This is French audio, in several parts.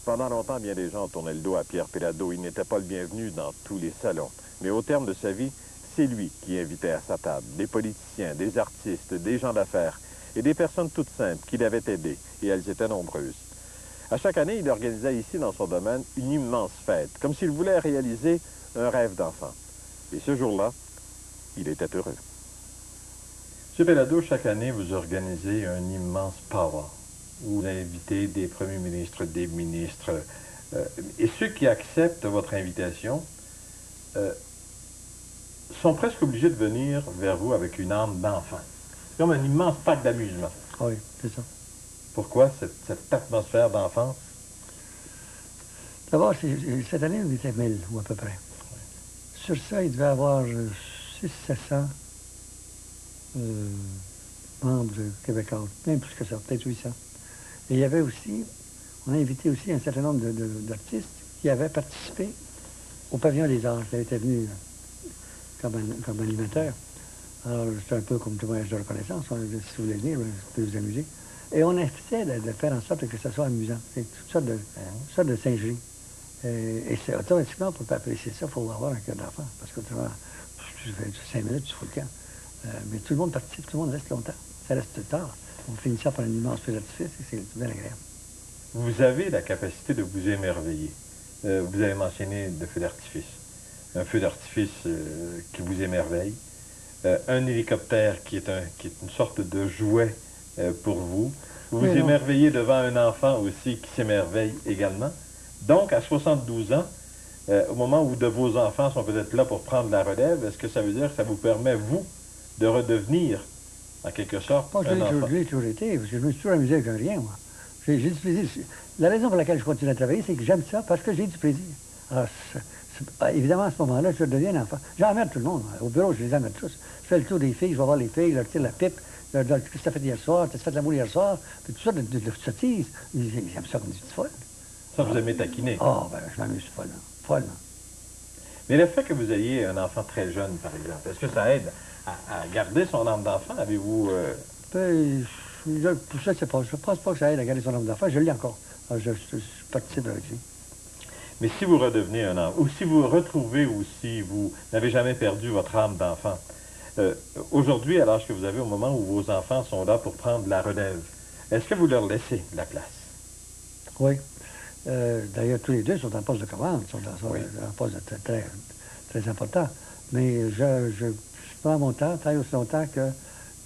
Pendant longtemps, bien des gens tournaient le dos à Pierre Péladeau. Il n'était pas le bienvenu dans tous les salons. Mais au terme de sa vie, c'est lui qui invitait à sa table des politiciens, des artistes, des gens d'affaires et des personnes toutes simples qui l'avaient aidé, et elles étaient nombreuses. À chaque année, il organisait ici, dans son domaine, une immense fête, comme s'il voulait réaliser un rêve d'enfant. Et ce jour-là, il était heureux. M. Péladeau, chaque année, vous organisez un immense power où vous invitez des premiers ministres, des ministres, et ceux qui acceptent votre invitation sont presque obligés de venir vers vous avec une âme d'enfant. C'est comme un immense pack d'amusement. Oui, c'est ça. Pourquoi cette atmosphère d'enfance? D'abord, cette année, on était 1000, ou à peu près. Oui. Sur ça, il devait y avoir 600-700 membres québécois, même plus que ça, peut-être 800. Et il y avait aussi, on a invité aussi un certain nombre d'artistes qui avaient participé au Pavillon des Arts, qui étaient venus comme animateur. Alors, c'est un peu comme témoignage de reconnaissance. Si vous voulez venir, vous pouvez vous amuser. Et on essaie de faire en sorte que ça soit amusant. C'est toutes sortes de singeries. Et c'est automatiquement, pour apprécier ça, il faut avoir un cœur d'enfant. Parce qu'autrement, tu fais 5 minutes, tu fous le camp. Mais tout le monde participe, tout le monde reste longtemps. Ça reste tard. On finit ça par un immense feu d'artifice et c'est bien agréable. Vous avez la capacité de vous émerveiller. Vous avez mentionné le feu d'artifice. Un feu d'artifice qui vous émerveille. Un hélicoptère qui est une sorte de jouet pour vous. Vous vous émerveillez devant un enfant aussi qui s'émerveille également. Donc, à 72 ans, au moment où vos enfants sont peut-être là pour prendre la relève, est-ce que ça veut dire que ça vous permet, vous, de redevenir, en quelque sorte, un enfant? Je l'ai toujours été, parce que je me suis toujours amusé avec un rien, moi. J'ai du plaisir. La raison pour laquelle je continue à travailler, c'est que j'aime ça, parce que j'ai du plaisir. Alors, évidemment, à ce moment-là, je deviens un enfant. J'emmerde tout le monde. Au bureau, je les emmerde tous. Je fais le tour des filles, je vais voir les filles, je leur tire la pipe, je leur dis, qu'est-ce que tu as fait hier soir, tu as fait l'amour hier soir, puis tout ça de sottises. Ils aiment ça comme des petites folles. Ça, vous aimez taquiner? Oh, ben, je m'amuse follement. Mais le fait que vous ayez un enfant très jeune, par exemple, est-ce que ça aide à garder son âme d'enfant? Avez-vous... Je sais pas. Je pense pas que ça aide à garder son âme d'enfant. Je l'ai encore. Alors, je participe avec lui. Mais si vous redevenez un enfant, ou si vous retrouvez, ou si vous n'avez jamais perdu votre âme d'enfant, aujourd'hui, à l'âge que vous avez, au moment où vos enfants sont là pour prendre la relève, est-ce que vous leur laissez de la place? Oui. D'ailleurs, tous les deux sont en poste de commande, sont en poste très, très important. Mais je prends mon temps, travaille aussi longtemps que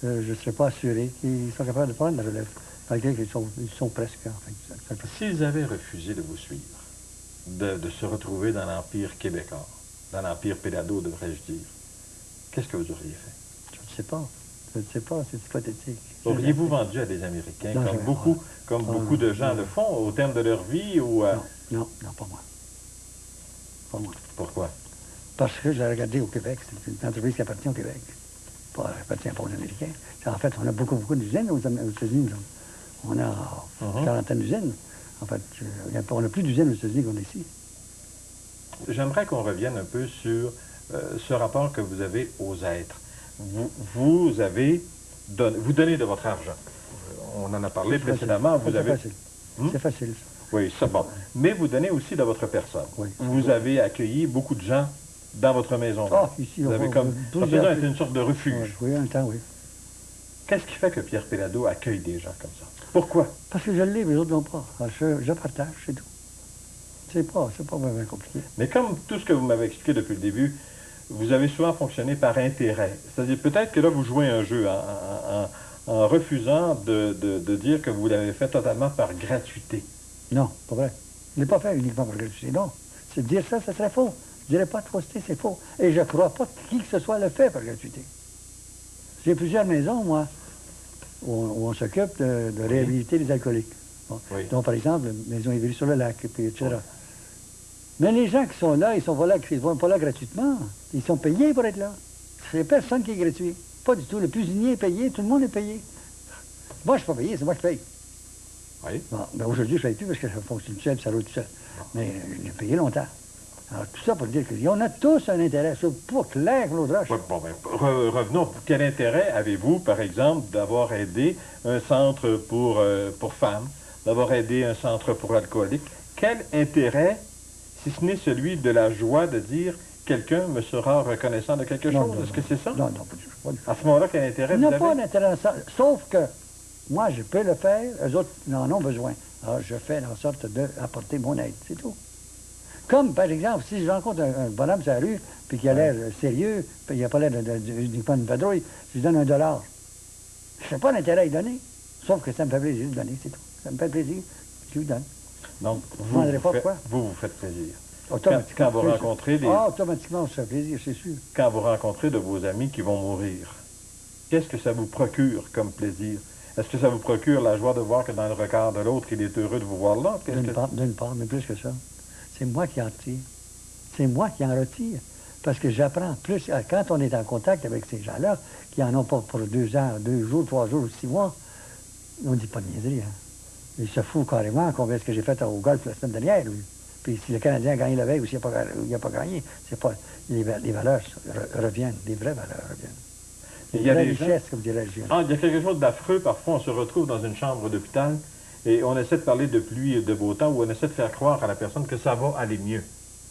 je ne serai pas assuré qu'ils sont capables de prendre la relève. Malgré qu'ils sont presque, en fait. S'ils avaient refusé de vous suivre, de se retrouver dans l'Empire québécois, dans l'Empire Péladeau, devrais-je dire, qu'est-ce que vous auriez fait? Je ne sais pas. Je ne sais pas, c'est hypothétique. Auriez-vous vendu à des Américains, non, comme beaucoup de gens le font, au terme de leur vie, ou... Non, pas moi. Pas moi. Pourquoi? Parce que je l'ai regardé au Québec. C'est une entreprise qui appartient au Québec. Elle appartient pas aux Américains. En fait, on a beaucoup d'usines aux États-Unis. On a une quarantaine d'usines. En fait, on a plus d'usines aux États-Unis qu'on a ici. J'aimerais qu'on revienne un peu sur ce rapport que vous avez aux êtres. Vous donnez de votre argent. On en a parlé précédemment. C'est facile. C'est facile. Oui, c'est bon. Mais vous donnez aussi de votre personne. Oui, vous avez accueilli beaucoup de gens dans votre maison. Ah, ici, vous avez comme... Votre maison est une sorte de refuge. Oui, un temps, oui. Qu'est-ce qui fait que Pierre Péladeau accueille des gens comme ça? Pourquoi? Parce que je l'ai, mais les autres n'ont pas. Alors, je partage, c'est tout. C'est pas vraiment compliqué. Mais comme tout ce que vous m'avez expliqué depuis le début, vous avez souvent fonctionné par intérêt. C'est-à-dire, peut-être que là, vous jouez un jeu en refusant de dire que vous l'avez fait totalement par gratuité. Non, pas vrai. Je ne l'ai pas fait uniquement par gratuité, non. C'est dire ça serait faux. Je ne dirais pas de fausseté, c'est faux. Et je ne crois pas que qui que ce soit le fait par gratuité. J'ai plusieurs maisons, moi, où on s'occupe de réhabiliter les alcooliques. Bon. Oui. Donc, par exemple, la maison Évry sur le lac, et puis, etc. Oui. Mais les gens qui sont là, ils ne vont pas là gratuitement. Ils sont payés pour être là. C'est personne qui est gratuit. Pas du tout. Le cuisinier est payé, tout le monde est payé. Moi, je ne suis pas payé, c'est moi qui paye. Oui. Bon, ben aujourd'hui, je ne paye plus parce que ça fonctionne tout seul, ça roule tout seul. Mais je l'ai payé longtemps. Alors, tout ça pour dire qu'on a tous un intérêt. C'est pas clair que l'autre roche. Bon, ben, revenons. Quel intérêt avez-vous, par exemple, d'avoir aidé un centre pour femmes, d'avoir aidé un centre pour alcooliques? quel intérêt, si ce n'est celui de la joie de dire quelqu'un me sera reconnaissant de quelque chose? Est-ce que c'est ça? Non, non, pas du tout. À ce moment-là, quel intérêt Il vous n'y a avez? pas d'intérêt dans ça. Sauf que moi, je peux le faire, eux autres n'en ont besoin. Alors, je fais en sorte d'apporter mon aide, c'est tout. Comme, par exemple, si je rencontre un bonhomme sur la rue, puis qu'il a l'air sérieux, puis il n'a pas l'air uniquement d'une vadrouille, je lui donne $1. Je n'ai pas d'intérêt à lui donner. Sauf que ça me fait plaisir de donner, c'est tout. Ça me fait plaisir, je lui donne. Donc, vous faites plaisir. Quand vous rencontrez des... Ah, automatiquement, on se fait plaisir, c'est sûr. Quand vous rencontrez de vos amis qui vont mourir, qu'est-ce que ça vous procure comme plaisir? Est-ce que ça vous procure la joie de voir que dans le regard de l'autre, il est heureux de vous voir là? D'une part, mais plus que ça. C'est moi qui en tire. C'est moi qui en retire. Parce que j'apprends plus. Quand on est en contact avec ces gens-là, qui en ont pas pour 2 ans, 2 jours, 3 jours ou 6 mois, on ne dit pas de niaiserie. Hein. Il se fout carrément combien est-ce que j'ai fait au golf la semaine dernière, lui. Puis si le Canadien a gagné la veille ou s'il n'a pas gagné, c'est pas. Les valeurs reviennent, les vraies valeurs reviennent. Il y a des richesses, comme dirais-je. Il y a quelque chose d'affreux. Parfois, on se retrouve dans une chambre d'hôpital et on essaie de parler de pluie et de beau temps ou on essaie de faire croire à la personne que ça va aller mieux.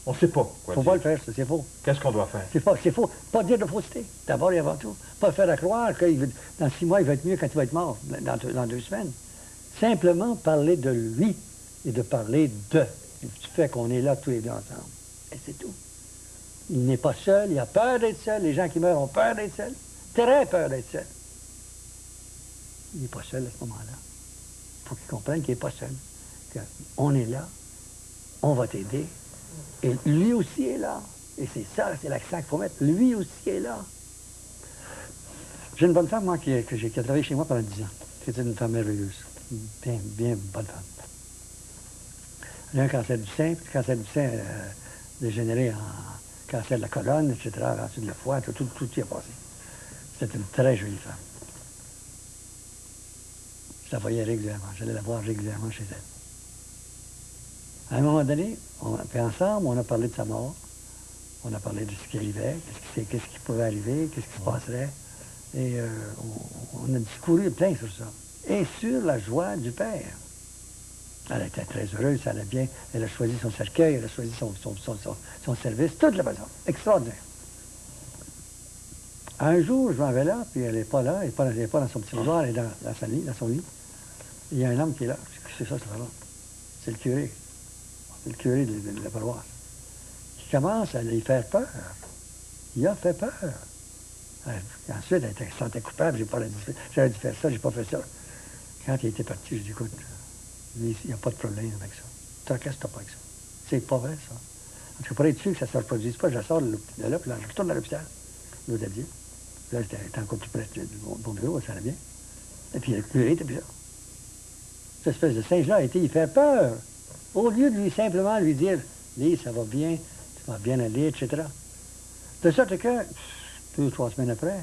On ne sait pas quoi faut dire. Pas le faire, c'est faux. Qu'est-ce qu'on doit faire? C'est faux. Pas dire de fausseté, d'abord et avant tout. Pas faire à croire que dans 6 mois, il va être mieux quand il va être mort, dans 2 semaines. Simplement parler de lui et de parler du fait qu'on est là tous les deux ensemble. Et c'est tout. Il n'est pas seul, il a peur d'être seul. Les gens qui meurent ont peur d'être seuls. Très peur d'être seul. Il n'est pas seul à ce moment-là. Il faut qu'il comprenne qu'il n'est pas seul. Qu'on est là, on va t'aider. Et lui aussi est là. Et c'est ça, c'est l'accent qu'il faut mettre. Lui aussi est là. J'ai une bonne femme, moi, qui a travaillé chez moi pendant 10 ans. C'était une femme merveilleuse. Bien bonne femme. Elle a un cancer du sein, puis le cancer du sein dégénéré en cancer de la colonne, etc., ensuite de la foie, tout y a passé. C'était une très jolie femme. Je la voyais régulièrement. J'allais la voir régulièrement chez elle. À un moment donné, puis ensemble, on a parlé de sa mort. On a parlé de ce qui arrivait, qu'est-ce qui pouvait arriver, qu'est-ce qui se passerait. Et on a discouru plein sur ça. Et sur la joie du Père. Elle était très heureuse, ça allait bien. Elle a choisi son cercueil, elle a choisi son service, toute la façon. Extraordinaire. Un jour, je m'en vais là, puis elle n'est pas là, elle n'est pas dans son petit boudoir, elle est dans son lit. Il y a un homme qui est là. C'est ça, c'est là. C'est le curé. C'est le curé de la paroisse. Qui commence à lui faire peur. Il a fait peur. Ensuite, elle se sentait coupable, j'aurais dû faire ça, j'ai pas fait ça. Quand il était parti, je dis, écoute, il n'y a pas de problème avec ça. T'inquiète-toi pas avec ça. C'est pas vrai, ça. En tout cas, pour être sûr que ça ne se reproduise pas, je la sors de là, puis là, je retourne à l'hôpital, l'autre Dieu. Là, j'étais encore plus près de mon bureau, ça allait bien. Et puis, le curé était bizarre. Cette espèce de singe-là a été y faire peur. Au lieu de lui simplement lui dire, dis, ça va bien, tu vas bien aller, etc. De sorte que, 2 ou 3 semaines après,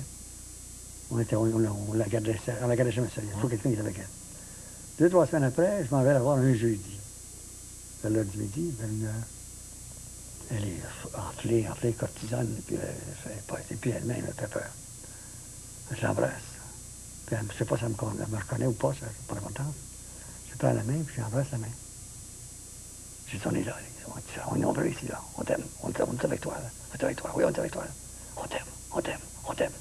on la gardait jamais seule. Il faut quelqu'un qui était avec elle. 2 ou 3 semaines après, je m'en vais la voir un jeudi. Vers l'heure du midi, vers 1 heure. Elle est enflée, cortisone, puis c'est plus elle-même, elle fait peur. Je l'embrasse. Puis je ne sais pas si elle me reconnaît ou pas, ça n'a pas d'importance. Je prends la main, puis j'embrasse la main. Je dis, on est là, on est nombreux ici, là. On t'aime, on est avec toi, là. On est avec toi, oui, on est avec toi, là. On t'aime.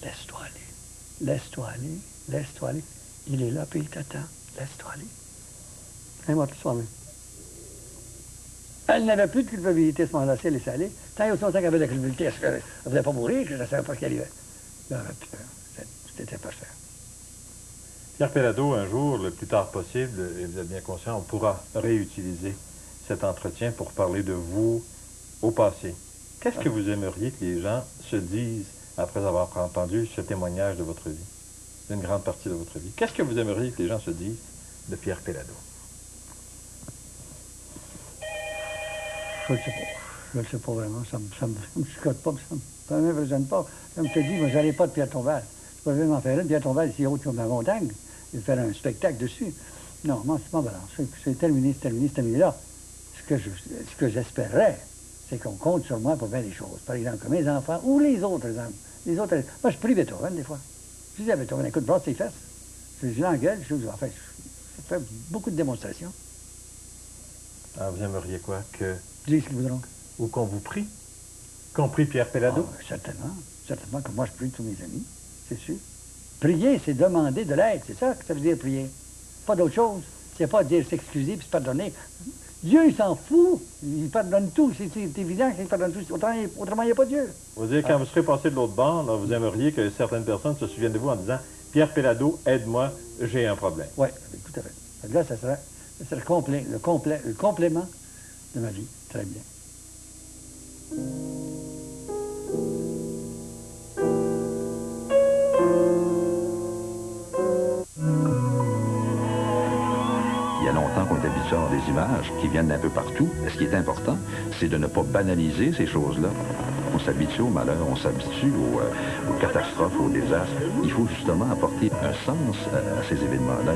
Laisse-toi aller. Laisse-toi aller. Il est là, puis il t'attend. Laisse-toi aller. Elle est morte le soir même. Elle n'avait plus de culpabilité à ce moment-là, si elle laissait aller. Tant et aussi longtemps qu'elle avait de la culpabilité, elle ne voulait pas mourir, que je ne savais pas ce qui arrivait. C'était parfait. Pierre Péladeau, un jour, le plus tard possible, et vous êtes bien conscient, on pourra réutiliser cet entretien pour parler de vous au passé. Qu'est-ce que vous aimeriez que les gens se disent après avoir entendu ce témoignage de votre vie, d'une grande partie de votre vie? Qu'est-ce que vous aimeriez que les gens se disent de Pierre Péladeau? Je ne sais pas vraiment. Ça me chicote pas, ça ne m'impressionne pas. Comme je te dis, moi, je n'allais pas de Pierre Tombal. Je ne peux même en faire une. Pierre Tombal, ici haut sur ma montagne, et faire un spectacle dessus. Non, moi, c'est pas balance. C'est terminé là. Ce que j'espérais, c'est qu'on compte sur moi pour faire des choses. Par exemple, comme mes enfants ou les autres hommes. Moi, je prie Beethoven, des fois. Je dis à Beethoven, écoute, brasse tes fesses. Je l'engueule, en fait, je fais beaucoup de démonstrations. Ah, vous aimeriez quoi? Que... Dis ce qu'ils voudront. Ou qu'on vous prie? Qu'on prie Pierre Péladeau? Ah, certainement. Certainement que moi, je prie tous mes amis. C'est sûr. Prier, c'est demander de l'aide. C'est ça que ça veut dire prier. Pas d'autre chose. C'est pas dire s'excuser puis se pardonner. Dieu, il s'en fout. Il pardonne tout. C'est évident qu'il pardonne tout. Autrement, il n'y a pas Dieu. Vous dire, quand vous serez passé de l'autre bord, là, vous aimeriez que certaines personnes se souviennent de vous en disant « Pierre Péladeau, aide-moi, j'ai un problème. » Oui, tout à fait. Là, ça serait complet, le complément de ma vie. Très bien. Il y a longtemps qu'on est habitué à avoir des images qui viennent d'un peu partout. Ce qui est important, c'est de ne pas banaliser ces choses-là. On s'habitue au malheur, on s'habitue aux catastrophes, aux désastres. Il faut justement apporter un sens à ces événements-là.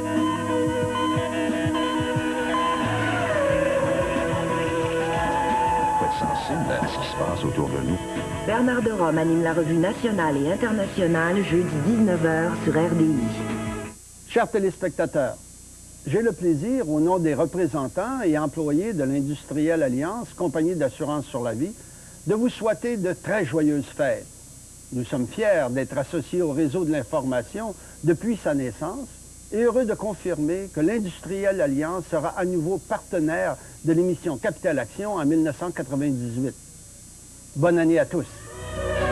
Il faut être sensible à ce qui se passe autour de nous. Bernard de Rome anime la revue nationale et internationale jeudi 19h sur RDI. Chers téléspectateurs, j'ai le plaisir, au nom des représentants et employés de l'Industrielle Alliance, compagnie d'assurance sur la vie, de vous souhaiter de très joyeuses fêtes. Nous sommes fiers d'être associés au réseau de l'information depuis sa naissance et heureux de confirmer que l'Industrielle Alliance sera à nouveau partenaire de l'émission Capital Action en 1998. Bonne année à tous.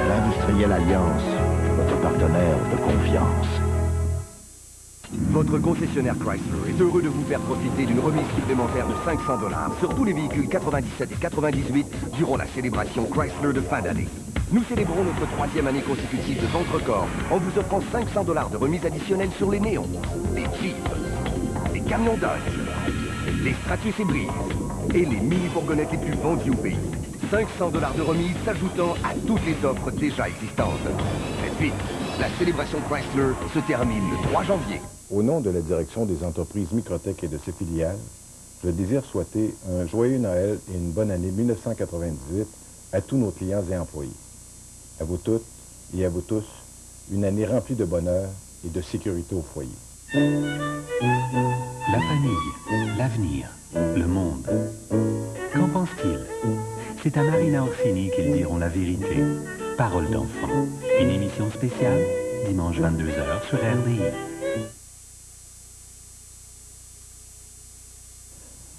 L'Industrielle Alliance, votre partenaire de confiance. Votre concessionnaire Chrysler est heureux de vous faire profiter d'une remise supplémentaire de $500 sur tous les véhicules 97 et 98 durant la célébration Chrysler de fin d'année. Nous célébrons notre 3e année consécutive de vente record en vous offrant $500 de remise additionnelle sur les Néons, les Jeeps, les camions Dodge, les Stratus et Breeze et les mini-fourgonnettes les plus vendues au pays. $500 de remise s'ajoutant à toutes les offres déjà existantes. Faites vite, la célébration Chrysler se termine le 3 janvier. Au nom de la direction des entreprises Microtech et de ses filiales, je désire souhaiter un joyeux Noël et une bonne année 1998 à tous nos clients et employés. À vous toutes et à vous tous, une année remplie de bonheur et de sécurité au foyer. La famille, l'avenir, le monde. Qu'en pense-t-il? C'est à Marina Orsini qu'ils diront la vérité. Parole d'enfant. Une émission spéciale, dimanche 22h sur RDI.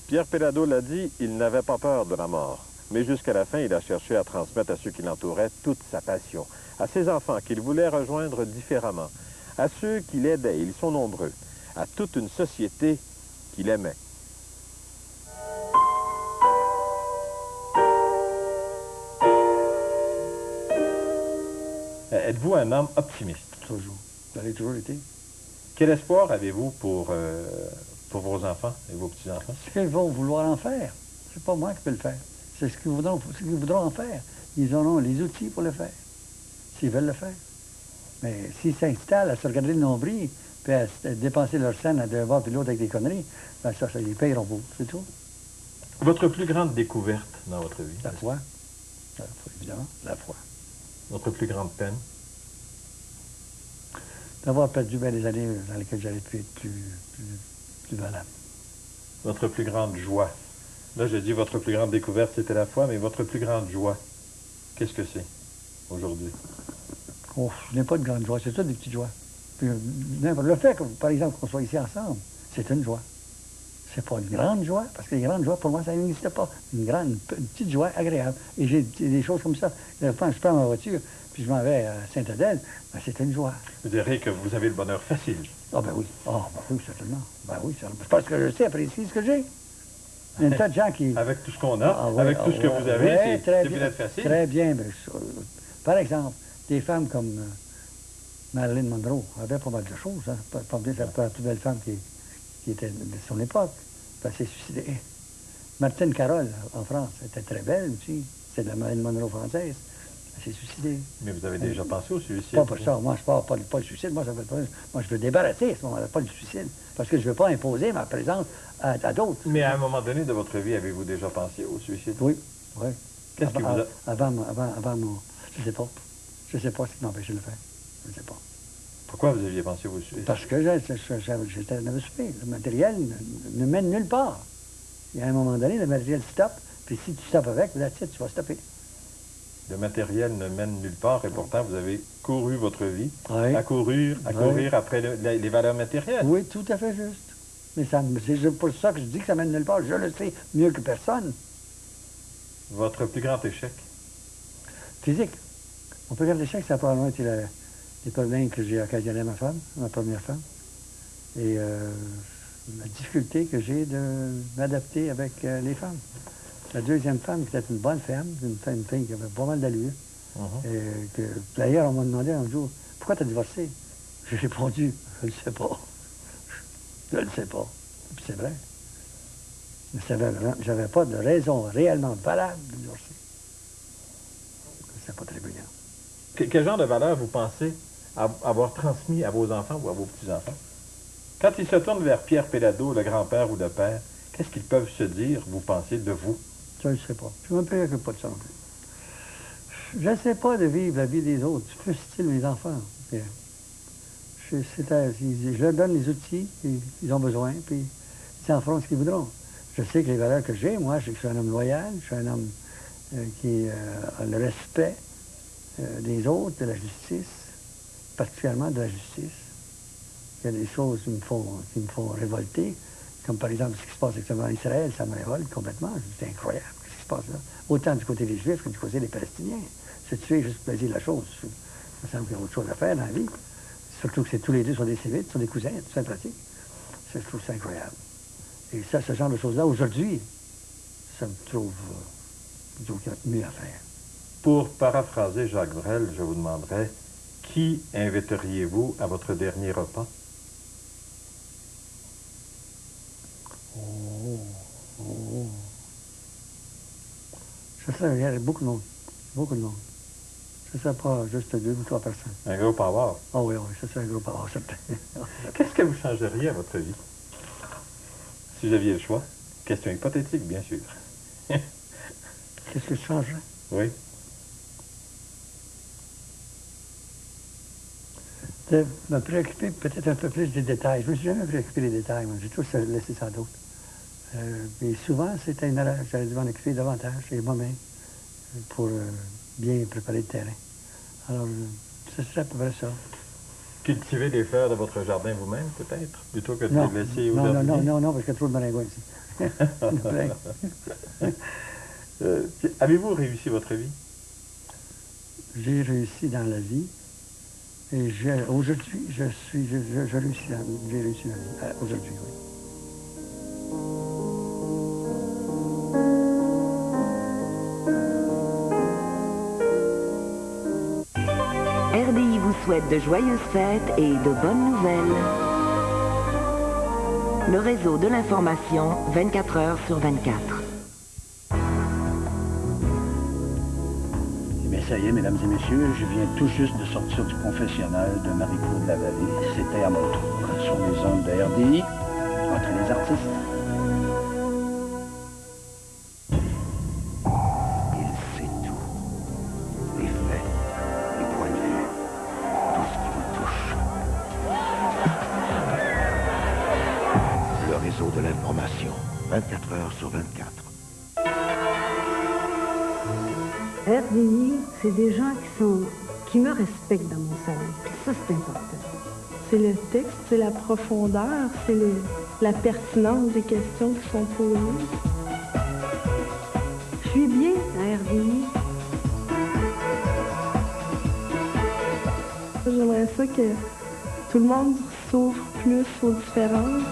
Pierre Péladeau l'a dit, il n'avait pas peur de la mort. Mais jusqu'à la fin, il a cherché à transmettre à ceux qui l'entouraient toute sa passion. À ses enfants qu'il voulait rejoindre différemment. À ceux qu'il aidait, ils sont nombreux. À toute une société qu'il aimait. Êtes-vous un homme optimiste? Toujours. Vous l'avez toujours été. Quel espoir avez-vous pour vos enfants et vos petits-enfants? Ce qu'ils vont vouloir en faire. C'est pas moi qui peux le faire. C'est ce qu'ils voudront en faire. Ils auront les outils pour le faire. S'ils veulent le faire. Mais s'ils s'installent à se regarder le nombril, puis à dépenser leur scène à d'un bord puis l'autre avec des conneries, ben ça, ils payeront pour. C'est tout. Votre plus grande découverte dans votre vie? La foi. La foi, évidemment. La foi. Votre plus grande peine? D'avoir perdu bien des années dans lesquelles j'aurais pu être plus valable. Votre plus grande joie? Là, je dis votre plus grande découverte, c'était la foi, mais votre plus grande joie, qu'est-ce que c'est aujourd'hui? Oh, je n'ai pas de grande joie, c'est ça des petites joies. Puis, le fait, par exemple, qu'on soit ici ensemble, c'est une joie. C'est pas une grande joie, parce que les grandes joies, pour moi, ça n'existe pas. Une petite joie agréable. Et j'ai des choses comme ça. Quand je prends ma voiture, puis je m'en vais à Sainte-Adèle, ben, c'est une joie. Vous direz que vous avez le bonheur facile. Ah ben oui. Ah ben oui, certainement. Ben oui, c'est parce que je sais apprécier ce que j'ai. Il y a un tas de gens qui... Avec tout ce qu'on a, avec tout ce que vous avez, ouais, c'est peut-être facile. Très bien. Mais, par exemple, des femmes comme Marilyn Monroe avaient pas mal de choses. Hein. Pas la plus belle femme qui était de son époque. Elle s'est suicidée. Martine Carole, en France, était très belle aussi. C'est de la Marilyn Monroe française. Elle s'est suicidée. Mais vous avez déjà pensé au suicide? Pas pour ça. Moi, je ne parle pas du suicide. Moi, je veux débarrasser à ce moment-là, pas du suicide. Parce que je ne veux pas imposer ma présence à d'autres. Mais à un moment donné de votre vie, avez-vous déjà pensé au suicide? Oui, oui. Qu'est-ce qui vous a... Avant mon... Je ne sais pas. Je ne sais pas ce qui m'empêchait de le faire. Je ne sais pas. Pourquoi vous aviez pensé au suicide? Parce que j'étais nerveux. Le matériel ne mène nulle part. Et à un moment donné, le matériel stoppe, puis si tu stoppes avec, là, tu vas stopper. Le matériel ne mène nulle part et pourtant vous avez couru votre vie Oui. à courir après les valeurs matérielles. Oui, tout à fait juste. Mais c'est pour ça que je dis que ça mène nulle part. Je le sais mieux que personne. Votre plus grand échec? Physique. Mon plus grand échec, ça a probablement été les problèmes que j'ai occasionnés à ma femme, ma première femme. Et la difficulté que j'ai de m'adapter avec les femmes. La deuxième femme, qui était une bonne femme, une fille qui avait pas mal d'allure. D'ailleurs, on m'a demandé un jour, pourquoi tu as divorcé? J'ai répondu, je ne sais pas. Je ne le sais pas. Puis c'est vrai. Mais j'avais pas de raison réellement valable de divorcer. C'est pas très brillant. Quel genre de valeur vous pensez avoir transmis à vos enfants ou à vos petits-enfants? Quand ils se tournent vers Pierre Péladeau, le grand-père ou le père, qu'est-ce qu'ils peuvent se dire, vous pensez, de vous? Je ne sais pas. Je ne me préoccupe pas de ça non plus. Je ne sais pas de vivre la vie des autres. C'est plus style mes enfants. Je leur donne les outils qu'ils ont besoin, puis ils en feront ce qu'ils voudront. Je sais que les valeurs que j'ai, moi, je suis un homme loyal, je suis un homme qui a le respect des autres, de la justice, particulièrement de la justice. Il y a des choses qui me font révolter, comme par exemple ce qui se passe actuellement en Israël, ça me révolte complètement. C'est incroyable ce qui se passe là. Autant du côté des Juifs que du côté des Palestiniens. Se tuer juste pour plaisir de la chose. Il me semble qu'il y a autre chose à faire dans la vie. Surtout que tous les deux sont des civils, sont des cousins, tout sympathique. Je trouve ça incroyable. Et ça, ce genre de choses-là, aujourd'hui, ça me trouve qu'il y a mieux à faire. Pour paraphraser Jacques Brel, je vous demanderais, qui inviteriez-vous à votre dernier repas? Il y a beaucoup de monde. Beaucoup de monde. Ce ne serait pas juste 2 ou 3 personnes. Un gros power? Ah oui, ce serait un gros power, certain. Qu'est-ce que vous changeriez à votre vie? Si vous aviez le choix. Question hypothétique, bien sûr. Qu'est-ce que je changerais? Oui. De me préoccuper peut-être un peu plus des détails. Je ne me suis jamais préoccupé des détails, moi. J'ai toujours laissé ça à d'autres. Et souvent, c'était une erreur. J'aurais dû m'en occuper davantage, et moi-même, pour bien préparer le terrain. Alors, ce serait à peu près ça. Cultiver les fleurs de votre jardin vous-même, peut-être, plutôt que de les laisser au jardinier? Non, parce qu'il y a trop de maringouins ici. Avez-vous réussi votre vie? J'ai réussi dans la vie. Et aujourd'hui, j'ai réussi la vie. Aujourd'hui, oui. RDI vous souhaite de joyeuses fêtes et de bonnes nouvelles. Le réseau de l'information 24 heures sur 24. Eh bien, ça y est, mesdames et messieurs, je viens tout juste de sortir du confessionnal de Marie-Claude Lavallée. C'était à mon tour, sur les ondes de RDI, entre les artistes. De l'information, 24 heures sur 24. RDI, c'est des gens qui me respectent dans mon salon. Puis ça, c'est important. C'est le texte, c'est la profondeur, c'est la pertinence des questions qui sont posées. Je suis bien à RDI. J'aimerais ça que tout le monde s'ouvre plus aux différences.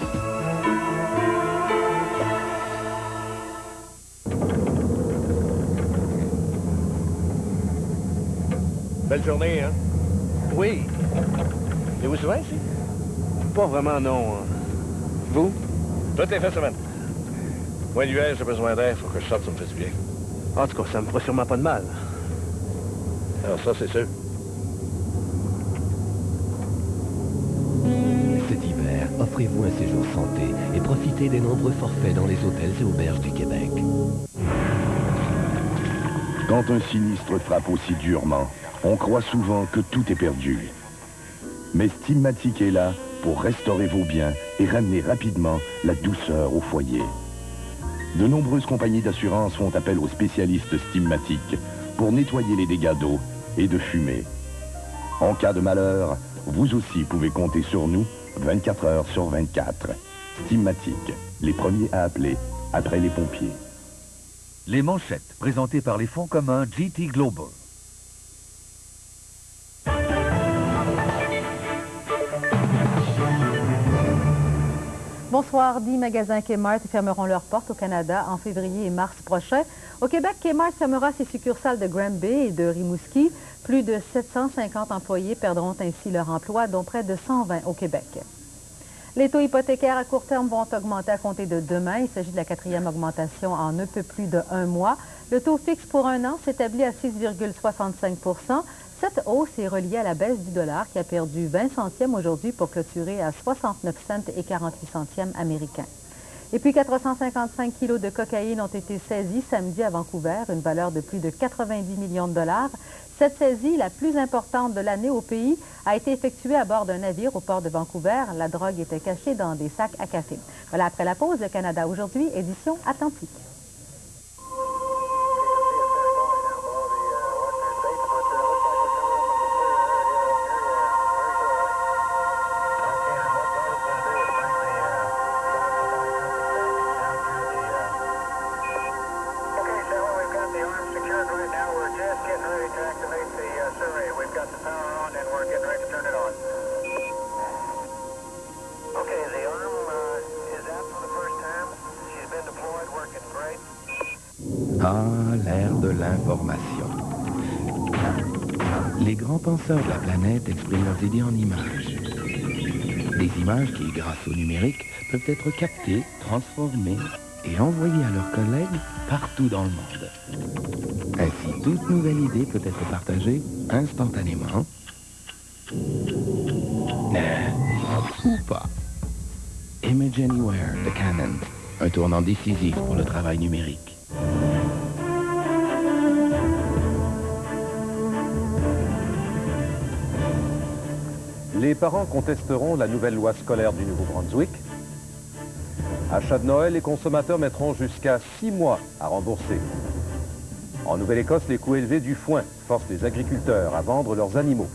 Belle journée, hein? Oui. Et vous souvent ici? Pas vraiment, non. Vous? Toutes les fins de semaine. Moi, l'hiver, j'ai besoin d'air, faut que je sorte, ça me fait du bien. En tout cas, ça me fera sûrement pas de mal. Alors ça, c'est sûr. Cet hiver, offrez-vous un séjour santé et profitez des nombreux forfaits dans les hôtels et auberges du Québec. Quand un sinistre frappe aussi durement, on croit souvent que tout est perdu. Mais Steamatic est là pour restaurer vos biens et ramener rapidement la douceur au foyer. De nombreuses compagnies d'assurance font appel aux spécialistes Steamatic pour nettoyer les dégâts d'eau et de fumée. En cas de malheur, vous aussi pouvez compter sur nous 24 heures sur 24. Steamatic, les premiers à appeler après les pompiers. Les manchettes, présentées par les fonds communs GT Global. Bonsoir. 10 magasins Kmart fermeront leurs portes au Canada en février et mars prochain. Au Québec, Kmart fermera ses succursales de Granby et de Rimouski. Plus de 750 employés perdront ainsi leur emploi, dont près de 120 au Québec. Les taux hypothécaires à court terme vont augmenter à compter de demain. Il s'agit de la 4e augmentation en un peu plus d'1 mois. Le taux fixe pour un an s'établit à 6,65 %. Cette hausse est reliée à la baisse du dollar qui a perdu 20 centièmes aujourd'hui pour clôturer à 69 cents et 48 centièmes américains. Et puis 455 kilos de cocaïne ont été saisis samedi à Vancouver, une valeur de plus de 90 millions de dollars. Cette saisie, la plus importante de l'année au pays, a été effectuée à bord d'un navire au port de Vancouver. La drogue était cachée dans des sacs à café. Voilà, après la pause, le Canada aujourd'hui, édition Atlantique. Ah, l'ère de l'information. Les grands penseurs de la planète expriment leurs idées en images. Des images qui, grâce au numérique, peuvent être captées, transformées et envoyées à leurs collègues partout dans le monde. Ainsi, toute nouvelle idée peut être partagée instantanément. Ou pas. Image Anywhere de Canon. Un tournant décisif pour le travail numérique. Les parents contesteront la nouvelle loi scolaire du Nouveau-Brunswick. Achat de Noël, les consommateurs mettront jusqu'à 6 mois à rembourser. En Nouvelle-Écosse, les coûts élevés du foin forcent les agriculteurs à vendre leurs animaux.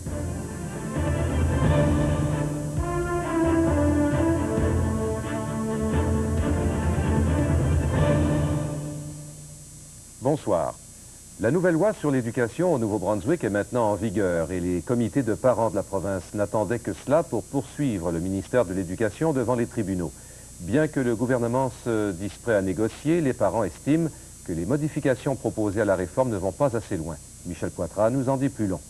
Bonsoir. La nouvelle loi sur l'éducation au Nouveau-Brunswick est maintenant en vigueur et les comités de parents de la province n'attendaient que cela pour poursuivre le ministère de l'Éducation devant les tribunaux. Bien que le gouvernement se dise prêt à négocier, les parents estiment que les modifications proposées à la réforme ne vont pas assez loin. Michel Poitras nous en dit plus long.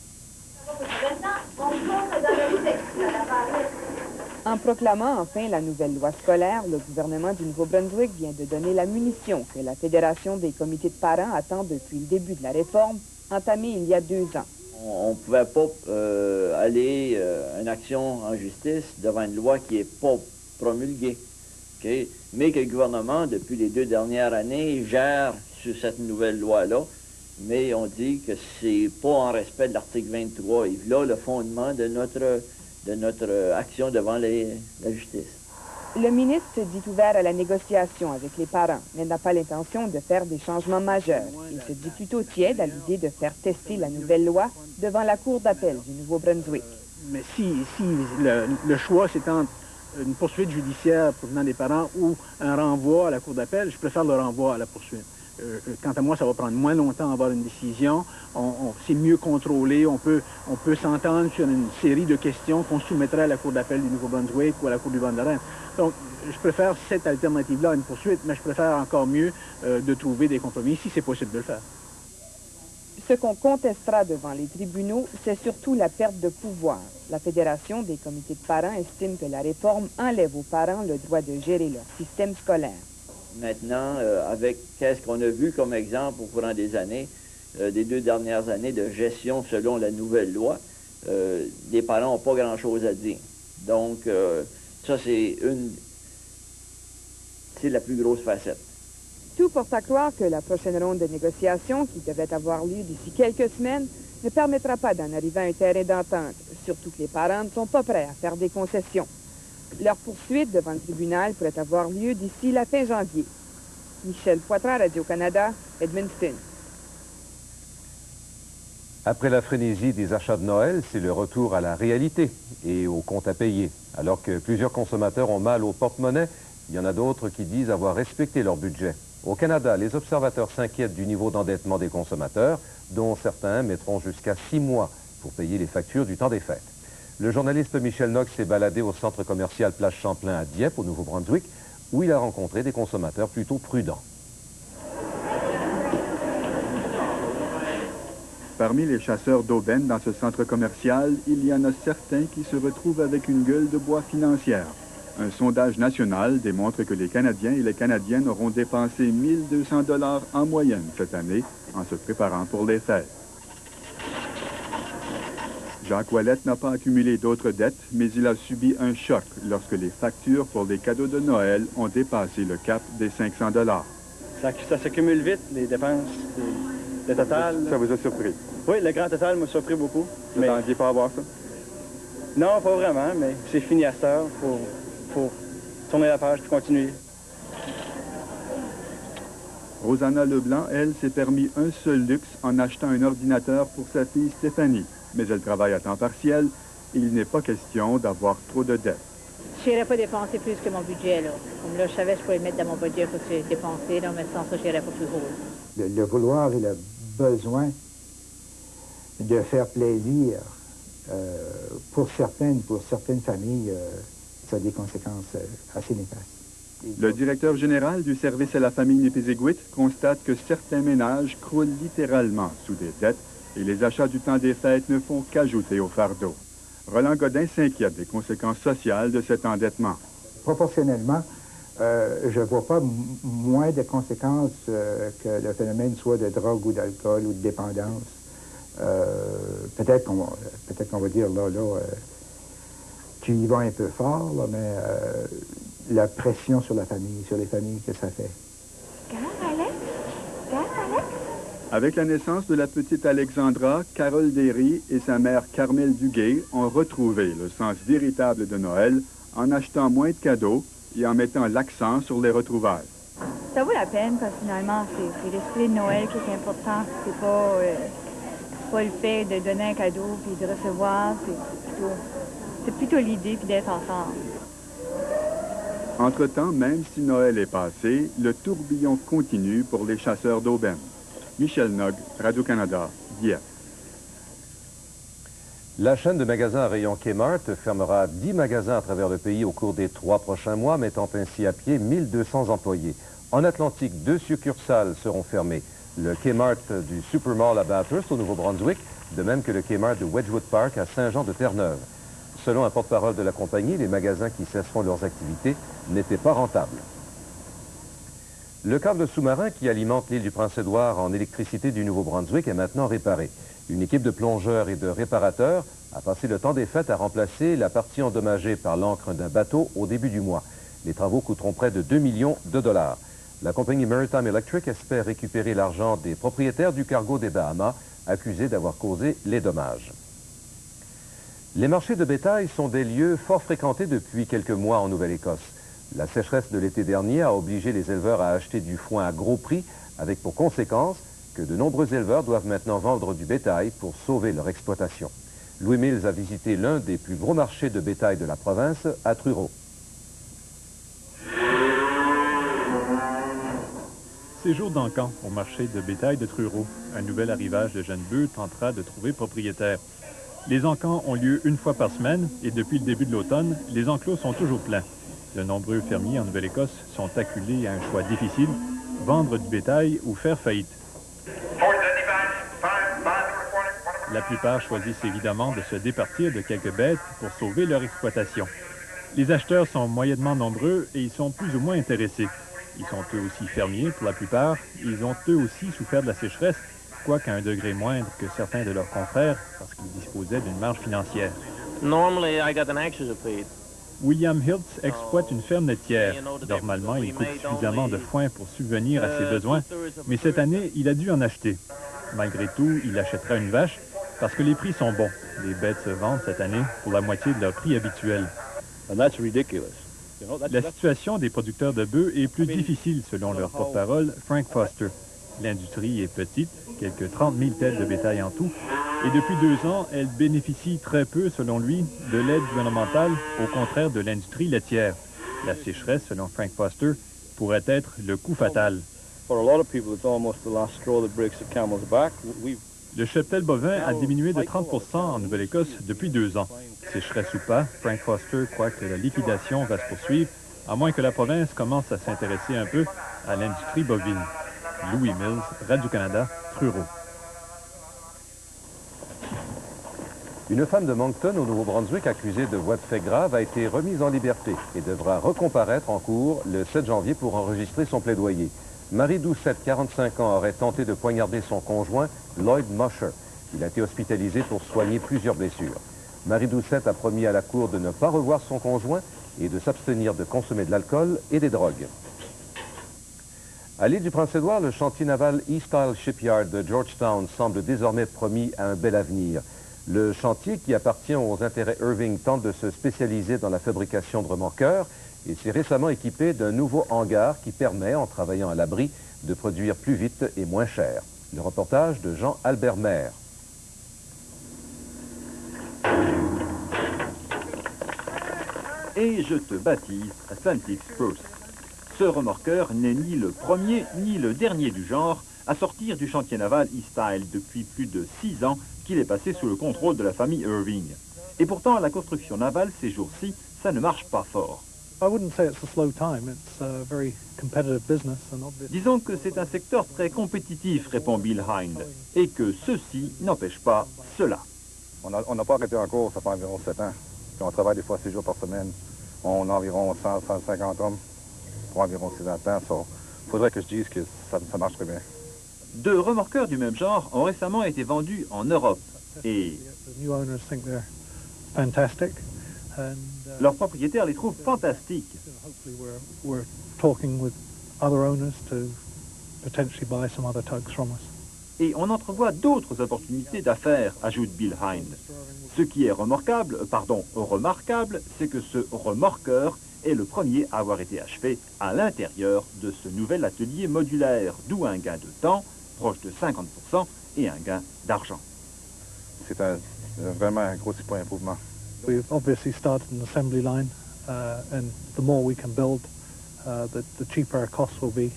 En proclamant enfin la nouvelle loi scolaire, le gouvernement du Nouveau-Brunswick vient de donner la munition que la Fédération des comités de parents attend depuis le début de la réforme, entamée il y a 2 ans. On ne pouvait pas aller en action en justice devant une loi qui n'est pas promulguée. Okay? Mais que le gouvernement, depuis les 2 dernières années, gère sur cette nouvelle loi-là, mais on dit que c'est pas en respect de l'article 23. Et là, le fondement de notre action devant la justice. Le ministre se dit ouvert à la négociation avec les parents, mais n'a pas l'intention de faire des changements majeurs. Il se dit plutôt tiède à l'idée de faire tester la nouvelle loi devant la Cour d'appel du Nouveau-Brunswick. Mais si le choix c'est entre une poursuite judiciaire provenant des parents ou un renvoi à la Cour d'appel, je préfère le renvoi à la poursuite. Quant à moi, ça va prendre moins longtemps à avoir une décision. C'est mieux contrôlé. On peut s'entendre sur une série de questions qu'on soumettrait à la Cour d'appel du Nouveau-Brunswick ou à la Cour du Bas-de-la-Reine. Donc, je préfère cette alternative-là à une poursuite, mais je préfère encore mieux de trouver des compromis, si c'est possible de le faire. Ce qu'on contestera devant les tribunaux, c'est surtout la perte de pouvoir. La Fédération des comités de parents estime que la réforme enlève aux parents le droit de gérer leur système scolaire. Maintenant, avec qu'est-ce qu'on a vu comme exemple au courant des années, des 2 dernières années de gestion selon la nouvelle loi, les parents n'ont pas grand-chose à dire. Donc, ça, c'est la plus grosse facette. Tout porte à croire que la prochaine ronde de négociations, qui devrait avoir lieu d'ici quelques semaines, ne permettra pas d'en arriver à un terrain d'entente, surtout que les parents ne sont pas prêts à faire des concessions. Leur poursuite devant le tribunal pourrait avoir lieu d'ici la fin janvier. Michel Poitras, Radio-Canada, Edmundston. Après la frénésie des achats de Noël, c'est le retour à la réalité et au compte à payer. Alors que plusieurs consommateurs ont mal au porte-monnaie, il y en a d'autres qui disent avoir respecté leur budget. Au Canada, les observateurs s'inquiètent du niveau d'endettement des consommateurs, dont certains mettront jusqu'à 6 mois pour payer les factures du temps des fêtes. Le journaliste Michel Knox s'est baladé au centre commercial Place Champlain à Dieppe, au Nouveau-Brunswick, où il a rencontré des consommateurs plutôt prudents. Parmi les chasseurs d'aubaine dans ce centre commercial, il y en a certains qui se retrouvent avec une gueule de bois financière. Un sondage national démontre que les Canadiens et les Canadiennes auront dépensé 1 200 $ en moyenne cette année en se préparant pour les fêtes. Jacques Ouellette n'a pas accumulé d'autres dettes, mais il a subi un choc lorsque les factures pour les cadeaux de Noël ont dépassé le cap des 500 $. Ça s'accumule vite, les dépenses. Le total... Ça vous a surpris? Oui, le grand total m'a surpris beaucoup. Vous n'attendiez pas à voir ça? Non, pas vraiment, mais c'est fini à cette heure. Faut tourner la page et continuer. Rosanna Leblanc, elle, s'est permis un seul luxe en achetant un ordinateur pour sa fille Stéphanie. Mais elle travaille à temps partiel et il n'est pas question d'avoir trop de dettes. Je n'irais pas dépenser plus que mon budget, là. Comme là, je savais que je pouvais le mettre dans mon budget pour dépenser, là, mais sans ça, je n'irais pas plus haut. Le vouloir et le besoin de faire plaisir pour certaines familles, ça a des conséquences assez néfastes. Le directeur général du service à la famille Nipisiguit constate que certains ménages croulent littéralement sous des dettes et les achats du temps des fêtes ne font qu'ajouter au fardeau. Roland Godin s'inquiète des conséquences sociales de cet endettement. Proportionnellement, je ne vois pas moins de conséquences que le phénomène soit de drogue ou d'alcool ou de dépendance. Peut-être qu'on va dire, là, tu y vas un peu fort, là, mais la pression sur la famille, sur les familles que ça fait. Avec la naissance de la petite Alexandra, Carole Derry et sa mère Carmel Duguay ont retrouvé le sens véritable de Noël en achetant moins de cadeaux et en mettant l'accent sur les retrouvailles. Ça vaut la peine parce que finalement, c'est l'esprit de Noël qui est important. C'est pas le fait de donner un cadeau puis de recevoir, c'est plutôt l'idée puis d'être ensemble. Entre-temps, même si Noël est passé, le tourbillon continue pour les chasseurs d'aubaine. Michel Nog, Radio-Canada, Dieppe. La chaîne de magasins à rayon Kmart fermera 10 magasins à travers le pays au cours des 3 prochains mois, mettant ainsi à pied 1200 employés. En Atlantique, 2 succursales seront fermées. Le Kmart du Supermall à Bathurst, au Nouveau-Brunswick, de même que le Kmart de Wedgwood Park à Saint-Jean-de-Terre-Neuve. Selon un porte-parole de la compagnie, les magasins qui cesseront leurs activités n'étaient pas rentables. Le câble sous-marin qui alimente l'île du Prince-Édouard en électricité du Nouveau-Brunswick est maintenant réparé. Une équipe de plongeurs et de réparateurs a passé le temps des fêtes à remplacer la partie endommagée par l'encre d'un bateau au début du mois. Les travaux coûteront près de 2 millions de $. La compagnie Maritime Electric espère récupérer l'argent des propriétaires du cargo des Bahamas, accusés d'avoir causé les dommages. Les marchés de bétail sont des lieux fort fréquentés depuis quelques mois en Nouvelle-Écosse. La sécheresse de l'été dernier a obligé les éleveurs à acheter du foin à gros prix, avec pour conséquence que de nombreux éleveurs doivent maintenant vendre du bétail pour sauver leur exploitation. Louis Mills a visité l'un des plus gros marchés de bétail de la province, à Truro. Séjour d'encan au marché de bétail de Truro. Un nouvel arrivage de jeunes bœufs tentera de trouver propriétaire. Les encans ont lieu une fois par semaine et depuis le début de l'automne, les enclos sont toujours pleins. De nombreux fermiers en Nouvelle-Écosse sont acculés à un choix difficile, vendre du bétail ou faire faillite. La plupart choisissent évidemment de se départir de quelques bêtes pour sauver leur exploitation. Les acheteurs sont moyennement nombreux et ils sont plus ou moins intéressés. Ils sont eux aussi fermiers pour la plupart. Ils ont eux aussi souffert de la sécheresse, quoiqu'à un degré moindre que certains de leurs confrères, parce qu'ils disposaient d'une marge financière. William Hiltz exploite une ferme laitière. Normalement, il coupe suffisamment de foin pour subvenir à ses besoins, mais cette année, il a dû en acheter. Malgré tout, il achètera une vache parce que les prix sont bons. Les bêtes se vendent cette année pour la moitié de leur prix habituel. La situation des producteurs de bœufs est plus difficile selon leur porte-parole, Frank Foster. L'industrie est petite, quelques 30 000 têtes de bétail en tout, et depuis 2 ans, elle bénéficie très peu, selon lui, de l'aide gouvernementale, au contraire de l'industrie laitière. La sécheresse, selon Frank Foster, pourrait être le coup fatal. Le cheptel bovin a diminué de 30% en Nouvelle-Écosse depuis 2 ans. Sécheresse ou pas, Frank Foster croit que la liquidation va se poursuivre, à moins que la province commence à s'intéresser un peu à l'industrie bovine. Louis Mills, Radio-Canada, Truro. Une femme de Moncton, au Nouveau-Brunswick, accusée de voies de fait graves, a été remise en liberté et devra recomparaître en cours le 7 janvier pour enregistrer son plaidoyer. Marie Doucette, 45 ans, aurait tenté de poignarder son conjoint, Lloyd Musher. Il a été hospitalisé pour soigner plusieurs blessures. Marie Doucette a promis à la cour de ne pas revoir son conjoint et de s'abstenir de consommer de l'alcool et des drogues. À l'île du Prince-Édouard, le chantier naval East Isle Shipyard de Georgetown semble désormais promis à un bel avenir. Le chantier, qui appartient aux intérêts Irving, tente de se spécialiser dans la fabrication de remorqueurs et s'est récemment équipé d'un nouveau hangar qui permet, en travaillant à l'abri, de produire plus vite et moins cher. Le reportage de Jean-Albert Maire. Et je te baptise Atlantic Spruce. Ce remorqueur n'est ni le premier ni le dernier du genre à sortir du chantier naval East Isle depuis plus de 6 ans qu'il est passé sous le contrôle de la famille Irving. Et pourtant, à la construction navale, ces jours-ci, ça ne marche pas fort. Disons que c'est un secteur très compétitif, répond Bill Hind, et que ceci n'empêche pas cela. On n'a pas arrêté en cours, ça fait environ 7 ans. Puis on travaille des fois 6 jours par semaine. On a environ 150 hommes pour environ 6 ans de temps. Il faudrait que je dise que ça marche très bien. 2 remorqueurs du même genre ont récemment été vendus en Europe et leurs propriétaires les trouvent fantastiques. Et on entrevoit d'autres opportunités d'affaires, ajoute Bill Hind. Ce qui est remarquable, c'est que ce remorqueur est le premier à avoir été achevé à l'intérieur de ce nouvel atelier modulaire, d'où un gain de temps proche de 50% et un gain d'argent. C'est vraiment un gros point d'improvement. We've obviously started an assembly line, and the more we can build, the cheaper our costs will be.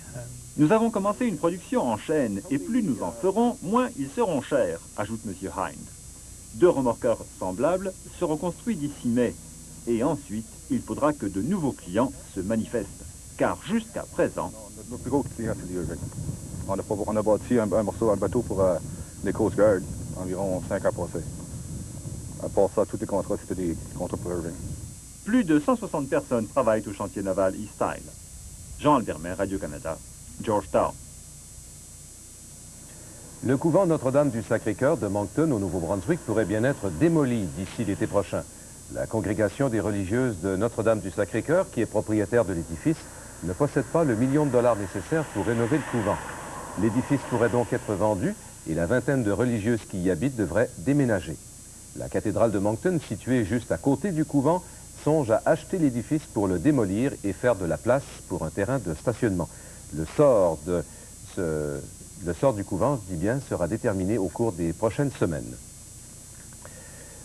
Nous avons commencé une production en chaîne, et plus nous en ferons, moins ils seront chers, ajoute M. Hind. 2 remorqueurs semblables seront construits d'ici mai, et ensuite, il faudra que de nouveaux clients se manifestent, car jusqu'à présent... Notre plus gros client, c'est l'Irving. On a bâti un bateau pour les Coast Guard, environ 5 ans passés. À part ça, tous les contrats, c'était des contrats pour Irving. Plus de 160 personnes travaillent au chantier naval East Isle. Jean-Albert Maire, Radio-Canada, Georgetown. Le couvent Notre-Dame du Sacré-Cœur de Moncton, au Nouveau-Brunswick, pourrait bien être démoli d'ici l'été prochain. La congrégation des religieuses de Notre-Dame du Sacré-Cœur, qui est propriétaire de l'édifice, ne possède pas le $1 million nécessaire pour rénover le couvent. L'édifice pourrait donc être vendu et la vingtaine de religieuses qui y habitent devraient déménager. La cathédrale de Moncton, située juste à côté du couvent, songe à acheter l'édifice pour le démolir et faire de la place pour un terrain de stationnement. Le sort du couvent, je dis bien, sera déterminé au cours des prochaines semaines.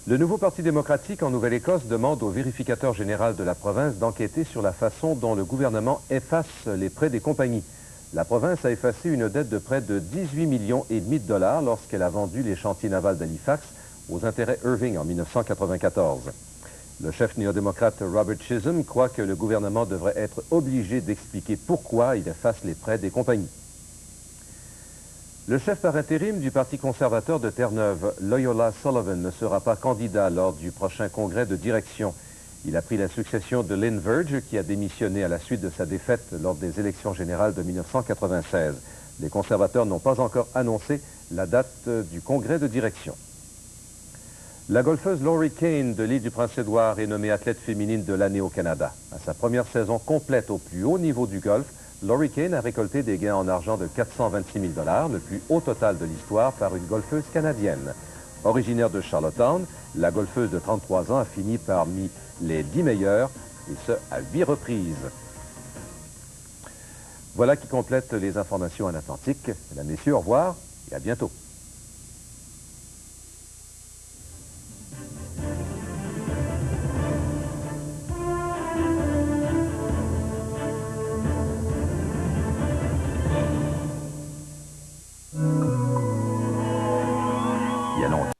Le nouveau Parti démocratique en Nouvelle-Écosse demande au vérificateur général de la province d'enquêter sur la façon dont le gouvernement efface les prêts des compagnies. La province a effacé une dette de près de 18,5 millions de dollars lorsqu'elle a vendu les chantiers navals d'Halifax aux intérêts Irving en 1994. Le chef néo-démocrate Robert Chisholm croit que le gouvernement devrait être obligé d'expliquer pourquoi il efface les prêts des compagnies. Le chef par intérim du Parti conservateur de Terre-Neuve, Loyola Sullivan, ne sera pas candidat lors du prochain congrès de direction. Il a pris la succession de Lynn Verge, qui a démissionné à la suite de sa défaite lors des élections générales de 1996. Les conservateurs n'ont pas encore annoncé la date du congrès de direction. La golfeuse Lori Kane de l'île du Prince-Édouard est nommée athlète féminine de l'année au Canada. À sa première saison complète au plus haut niveau du golf, Lori Kane a récolté des gains en argent de 426 000 $, le plus haut total de l'histoire par une golfeuse canadienne. Originaire de Charlottetown, la golfeuse de 33 ans a fini parmi les 10 meilleurs et ce, à 8 reprises. Voilà qui complète les informations en Atlantique. Mesdames, Messieurs, au revoir et à bientôt. Il y a longtemps.